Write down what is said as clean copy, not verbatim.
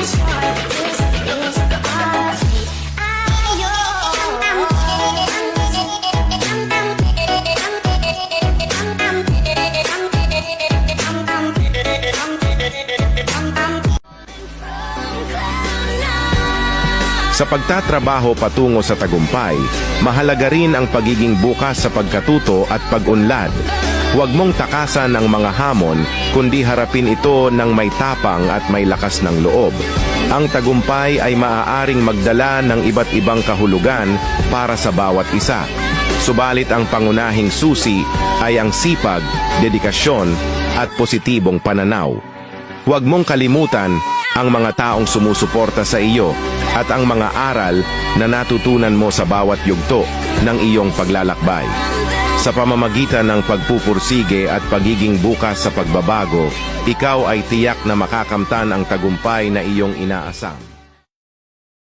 Sa pagtatrabaho patungo sa tagumpay, mahalaga rin ang pagiging bukas sa pagkatuto at pag-unlad. Huwag mong takasan ang mga hamon, kundi harapin ito ng may tapang at may lakas ng loob. Ang tagumpay ay maaaring magdala ng iba't ibang kahulugan para sa bawat isa. Subalit ang pangunahing susi ay ang sipag, dedikasyon at positibong pananaw. Huwag mong kalimutan ang mga taong sumusuporta sa iyo at ang mga aral na natutunan mo sa bawat yugto ng iyong paglalakbay. Sa pamamagitan ng pagpupursige at pagiging bukas sa pagbabago, ikaw ay tiyak na makakamtan ang tagumpay na iyong inaasam.